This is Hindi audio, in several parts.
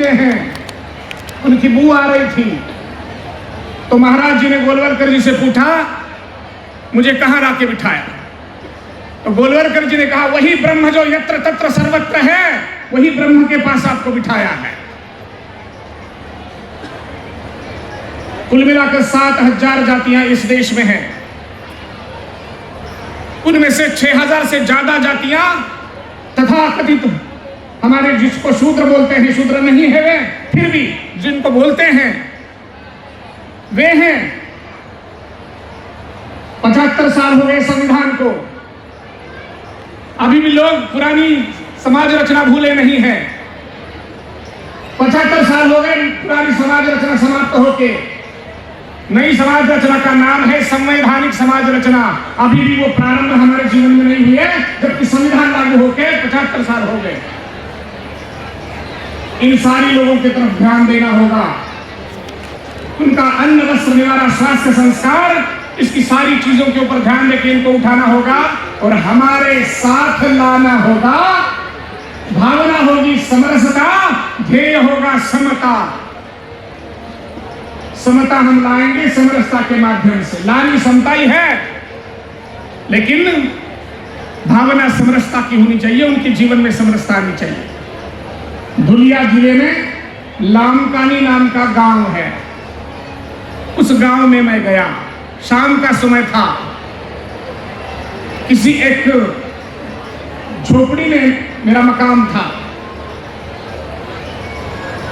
के हैं। उनकी बू आ रही थी तो महाराज जी ने गोलवलकर जी से पूछा, मुझे कहाँ लाके बिठाया? तो गोलवलकर जी ने कहा, वही ब्रह्म जो यत्र तत्र सर्वत्र है, वही ब्रह्म के पास आपको बिठाया है। कुल मिलाकर 7,000 जातियां इस देश में हैं। उनमें से 6,000 से ज्यादा जातियां तथाकथित हमारे जिसको शूद्र बोलते हैं, शूद्र नहीं है वे, फिर भी जिनको बोलते हैं वे हैं। 75 साल हो गए संविधान को, अभी भी लोग पुरानी समाज रचना भूले नहीं है। 75 साल हो गए पुरानी समाज रचना समाप्त होके, नई समाज रचना का नाम है संवैधानिक समाज रचना। अभी भी वो प्रारंभ हमारे जीवन में नहीं हुई है, जबकि संविधान लागू होके 75 साल हो गए। इन सारी लोगों की तरफ ध्यान देना होगा। उनका अन्न वस्त्र निवारा स्वास्थ्य संस्कार, इसकी सारी चीजों के ऊपर ध्यान देकर इनको उठाना होगा और हमारे साथ लाना होगा। भावना होगी समरसता, ध्येय होगा समता। समता हम लाएंगे समरसता के माध्यम से। लानी समता ही है, लेकिन भावना समरसता की होनी चाहिए, उनके जीवन में समरसता आनी चाहिए। धुलिया जिले में लामकानी नाम का गांव है। उस गांव में मैं गया, शाम का समय था। किसी एक झोपड़ी में मेरा मकाम था।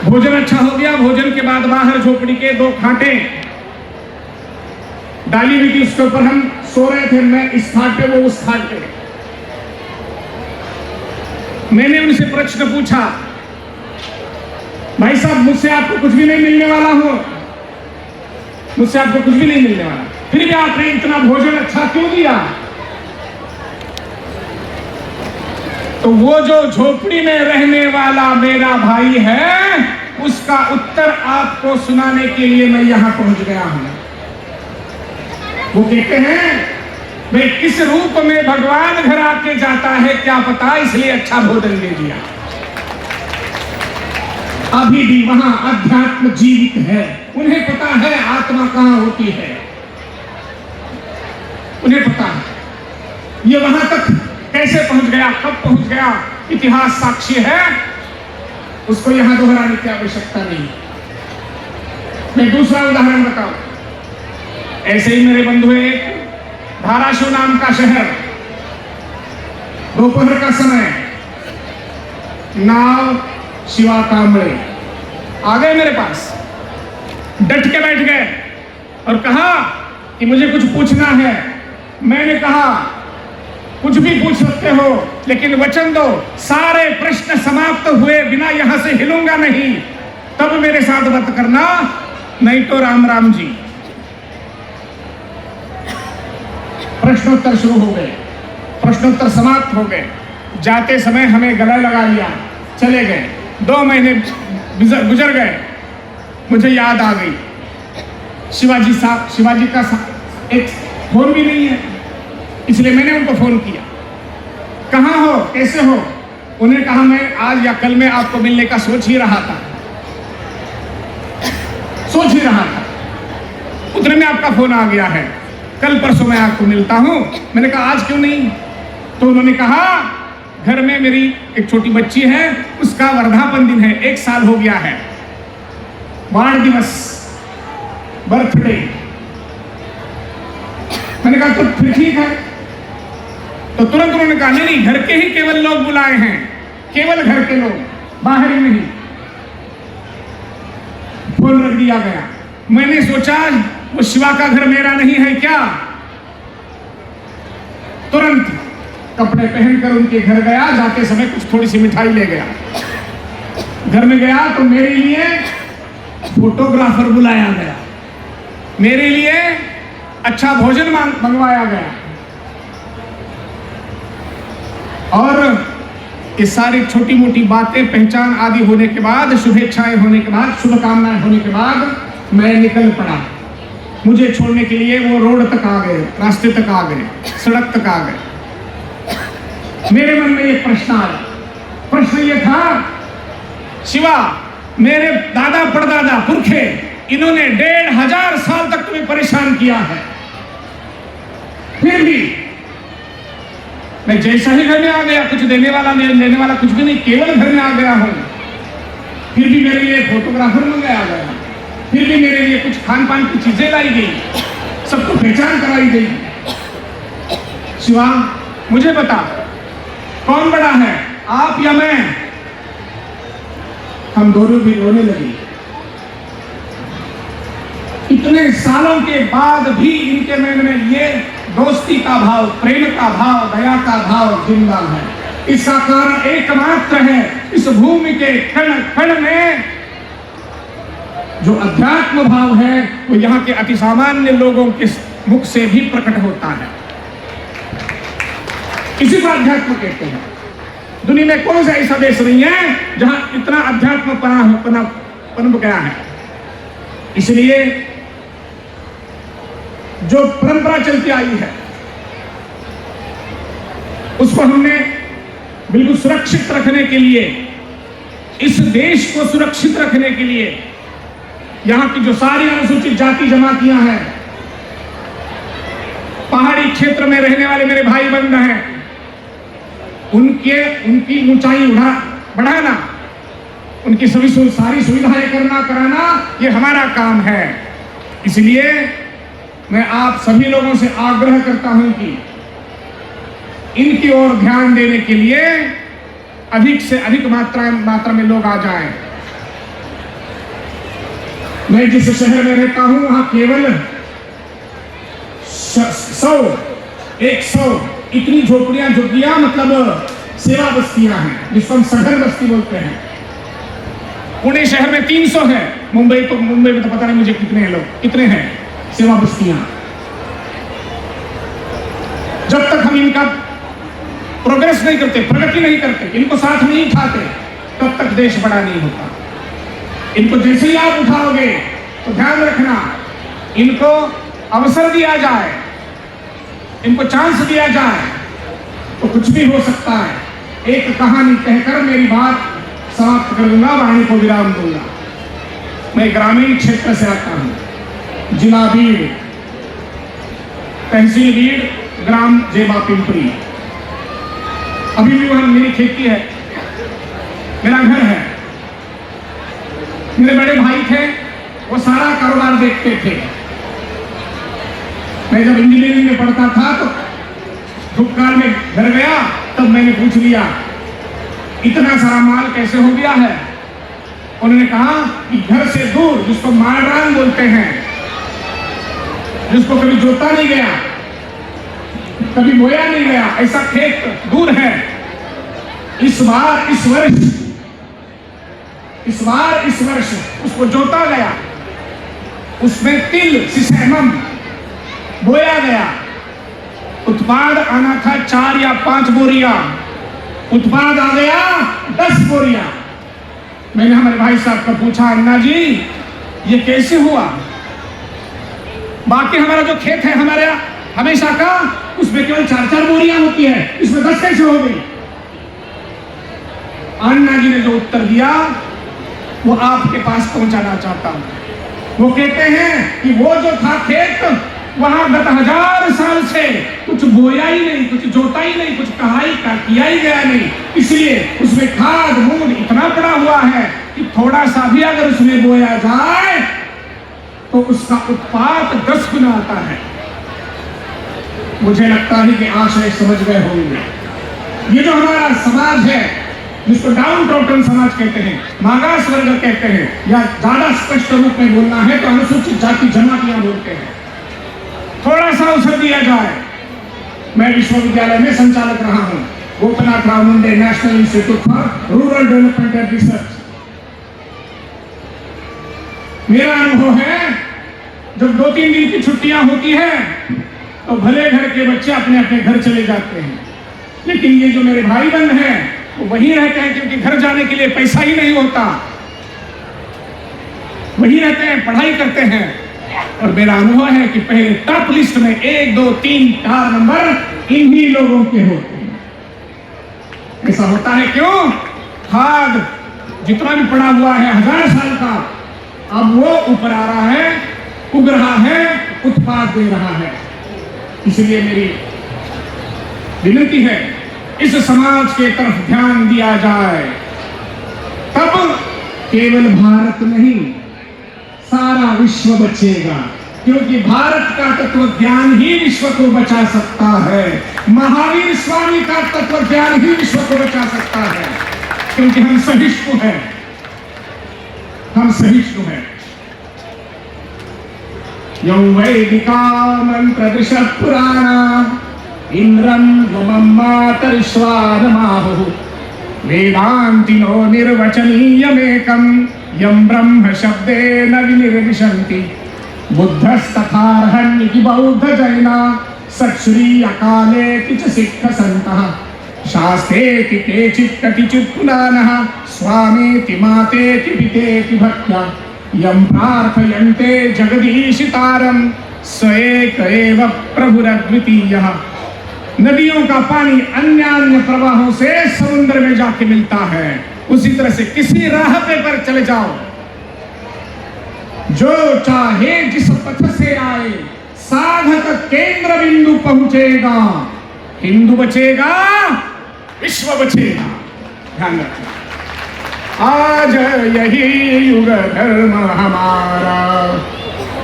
भोजन अच्छा हो गया। भोजन के बाद बाहर झोपड़ी के 2 खाटे डाली हुई थी, उसके ऊपर हम सो रहे थे। मैं इस खाट पे, वो उस खाट पे। मैंने उनसे प्रश्न पूछा, भाई साहब मुझसे आपको कुछ भी नहीं मिलने वाला हो, मुझसे आपको कुछ भी नहीं मिलने वाला, फिर भी आपने इतना भोजन अच्छा क्यों दिया? तो वो जो झोपड़ी में रहने वाला मेरा भाई है, उसका उत्तर आपको सुनाने के लिए मैं यहां पहुंच गया हूं। वो कहते हैं, भाई किस रूप में भगवान घर आके जाता है क्या पता, इसलिए अच्छा भोजन दे दिया। अभी भी वहां अध्यात्म जीवित है। उन्हें पता है आत्मा कहां होती है, उन्हें पता है। ये वहां तक कैसे पहुंच गया, कब पहुंच गया, इतिहास साक्षी है। उसको यहां दोहराने की आवश्यकता नहीं। मैं दूसरा उदाहरण बताऊं। ऐसे ही मेरे बंधु एक धाराशिव नाम का शहर, दोपहर का समय, नाव शिवा कांबळे आ गए मेरे पास, डट के बैठ गए और कहा कि मुझे कुछ पूछना है। मैंने कहा, कुछ भी पूछ सकते हो, लेकिन वचन दो, सारे प्रश्न समाप्त हुए बिना यहां से हिलूंगा नहीं, तब मेरे साथ बात करना, नहीं तो राम राम जी। प्रश्नोत्तर शुरू हो गए, प्रश्नोत्तर समाप्त हो गए। जाते समय हमें गला लगा लिया, चले गए। 2 महीने गुजर गए। मुझे याद आ गई, शिवाजी का एक फोन भी नहीं है, इसलिए मैंने उनको फोन किया। कहाँ हो, कैसे हो? उन्हें कहा, मैं आज या कल में आपको मिलने का सोच ही रहा था। उतने में आपका फोन आ गया है, कल परसों मैं आपको मिलता हूं। मैंने कहा, आज क्यों नहीं? तो उन्होंने कहा, घर में मेरी एक छोटी बच्ची है, उसका वर्धापन दिन है, 1 साल हो गया है, वाण दिवस, बर्थडे। मैंने कहा, तो फिर ठीक है। तो तुरंत उन्होंने कहा, नहीं, घर के ही केवल लोग बुलाए हैं, केवल घर के लोग, बाहर ही नहीं। फोन रख दिया गया। मैंने सोचा, वो शिवा का घर मेरा नहीं है क्या? तुरंत कपड़े पहनकर उनके घर गया। जाते समय कुछ थोड़ी सी मिठाई ले गया। घर में गया तो मेरे लिए फोटोग्राफर बुलाया गया, मेरे लिए अच्छा भोजन मंगवाया गया। और ये सारी छोटी मोटी बातें, पहचान आदि होने के बाद, शुभेच्छाएं होने के बाद, शुभकामनाएं होने के बाद मैं निकल पड़ा। मुझे छोड़ने के लिए वो रोड तक आ गए, रास्ते तक आ गए, सड़क तक आ गए। मेरे मन में एक प्रश्न आया। प्रश्न ये था, शिवा, मेरे दादा परदादा पुरखे, इन्होंने 1500 साल तक तुम्हें परेशान किया है। फिर भी मैं जैसा ही घर में आ गया, कुछ देने वाला लेने वाला कुछ भी नहीं, केवल घर में आ गया हूं, फिर भी मेरे लिए फोटोग्राफर मंगाया गया, फिर भी मेरे लिए कुछ खान पान की चीजें लाई गई, सबको पहचान कराई गई। शिवा, मुझे बता, कौन बड़ा है, आप या मैं? हम दोनों भी रोने लगे। इतने सालों के बाद भी इनके मन में ये दोस्ती का भाव, प्रेम का भाव, दया का भाव जिंदा है। इसका कारण एकमात्र है, इस भूमि के कण कण में जो अध्यात्म भाव है वो यहाँ के अति सामान्य लोगों के मुख से भी प्रकट होता है। इसी को अध्यात्म कहते हैं। दुनिया में कौन सा ऐसा देश नहीं है जहां इतना अध्यात्म पनप गया है। इसलिए जो परंपरा चलती आई है उसको हमने बिल्कुल सुरक्षित रखने के लिए, इस देश को सुरक्षित रखने के लिए, यहां की जो सारी अनुसूचित जाति जमातियां हैं, पहाड़ी क्षेत्र में रहने वाले मेरे भाई बंधु हैं, उनकी ऊंचाई बढ़ाना, उनकी सारी सुविधाएं कराना, ये हमारा काम है। इसलिए मैं आप सभी लोगों से आग्रह करता हूं कि इनकी ओर ध्यान देने के लिए अधिक से अधिक मात्रा में लोग आ जाएं। मैं जिस शहर में रहता हूं वहां केवल 100 इतनी झोपड़ियां मतलब सेवा बस्तियां हैं, जिसको हम सघन बस्ती बोलते हैं। पुणे शहर में 300 है, मुंबई में तो पता नहीं मुझे कितने हैं सेवा बस्तियां। जब तक हम इनका प्रोग्रेस नहीं करते, प्रगति नहीं करते, इनको साथ नहीं उठाते, तब तक देश बड़ा नहीं होता। इनको जैसे ही आप उठाओगे तो ध्यान रखना, इनको अवसर दिया जाए, इनको चांस दिया जाए तो कुछ भी हो सकता है। एक कहानी कहकर मेरी बात समाप्त कर दूंगा, वाणी को विराम दूंगा। मैं ग्रामीण क्षेत्र से आता हूं, जिला बीड़, तहसील बीड़, ग्राम जेबा पिंपरी। अभी भी वहां मेरी खेती है, मेरा घर है। मेरे बड़े भाई थे, वो सारा कारोबार देखते थे। मैं जब इंजीनियरिंग में पढ़ता था तो भूतकाल में घर गया, तब मैंने पूछ लिया इतना सारा माल कैसे हो गया है। उन्होंने कहा कि घर से दूर, जिसको मालरान बोलते हैं, जिसको कभी जोता नहीं गया, कभी बोया नहीं गया, ऐसा खेत दूर है। इस वर्ष उसको जोता गया, उसमें तिल सिसहमम बोया गया। उत्पाद आना था 4 या 5 बोरियां, उत्पाद आ गया 10 बोरियां। मैंने हमारे भाई साहब को पूछा, अन्ना जी ये कैसे हुआ? बाकी हमारा जो खेत है हमारे हमेशा का, उसमें केवल 4-4 बोरियां होती है, इसमें 10 कैसे हो गई? अन्ना जी ने जो उत्तर दिया वो आपके पास पहुंचाना चाहता हूं। वो कहते हैं कि वो जो था खेत, वहां गत 1000 साल से कुछ बोया ही नहीं, कुछ जोता ही नहीं, कुछ कहाई का किया ही गया नहीं, इसलिए उसमें खाद मूल इतना पड़ा हुआ है कि थोड़ा सा भी अगर उसमें बोया जाए तो उसका उत्पाद 10 गुना आता है। मुझे लगता है कि आशय समझ गए होंगे। ये जो हमारा समाज है, जिसको डाउन टोटन समाज कहते हैं, मागास वर्ग कहते हैं, या ज्यादा स्पष्ट रूप में बोलना है तो अनुसूचित जाति जमातियां बोलते हैं, थोड़ा सा अवसर दिया जाए। मैं विश्वविद्यालय में संचालक रहा हूं, Gopnath Rao Munde national institute for rural development and research. मेरा अनुभव है, जब 2-3 दिन की छुट्टियां होती है तो भले घर के बच्चे अपने अपने घर चले जाते हैं, लेकिन ये जो मेरे भाई बंधु हैं वो वहीं रहते हैं, क्योंकि घर जाने के लिए पैसा ही नहीं होता। वहीं रहते हैं, पढ़ाई करते हैं। और मेरा अनुभव है कि पहले टॉप लिस्ट में 1, 2, 3, 4 नंबर इन्हीं लोगों के होते हैं। ऐसा होता है क्यों? खाद जितना भी पड़ा हुआ है 1000 साल का, अब वो ऊपर आ रहा है, उग रहा है, उत्पाद दे रहा है। इसलिए मेरी विनती है, इस समाज के तरफ ध्यान दिया जाए, तब केवल भारत नहीं सारा विश्व बचेगा, क्योंकि भारत का तत्व ज्ञान ही विश्व को बचा सकता है। महावीर स्वामी का तत्व ज्ञान ही विश्व को बचा सकता है, क्योंकि हम सहिष्णु हैं, हम सहिष्णु हैं। यौ वैदिका मंत्र दृश्य पुराणा इंद्रम यमं मातरिश्वानमाहुः वेदांतिनो निर्वचनीयमेकं यं ब्रह्म शब्देन विनिर्दिशन्ति बुद्धस्तथार्हन्निति बौद्ध जैना सत्श्री अकालेति च सिक्ख सन्तः शास्त्रेति केचित् कतिचित् पुराणः स्वामेति मातेति पितेति भक्त्या यं प्रार्थयन्ते जगदीशितारं स एक एव प्रभुरद्वितीयः। नदियों का पानी अन्य अन्य प्रवाहों से समुद्र में जाके मिलता है, उसी तरह से किसी राह पे पर चले जाओ, जो चाहे जिस पथ से आए साधक केंद्र बिंदु पहुंचेगा। हिंदू बचेगा, विश्व बचेगा। ध्यान रखना, आज यही युग धर्म हमारा,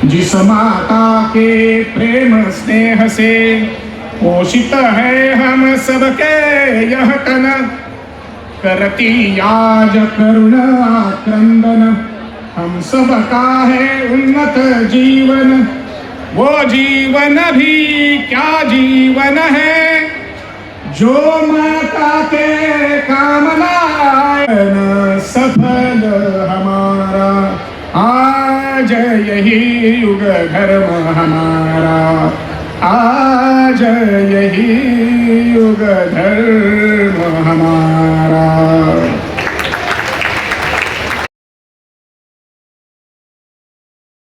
जिस माता के प्रेम स्नेह से पोषित है हम सबके यह तन, करती आज करुणा क्रंदन, हम सबका है उन्नत जीवन। वो जीवन भी क्या जीवन है, जो माता के कामना सफल हमारा। आज यही युग धर्म हमारा, आज यही युग धर्म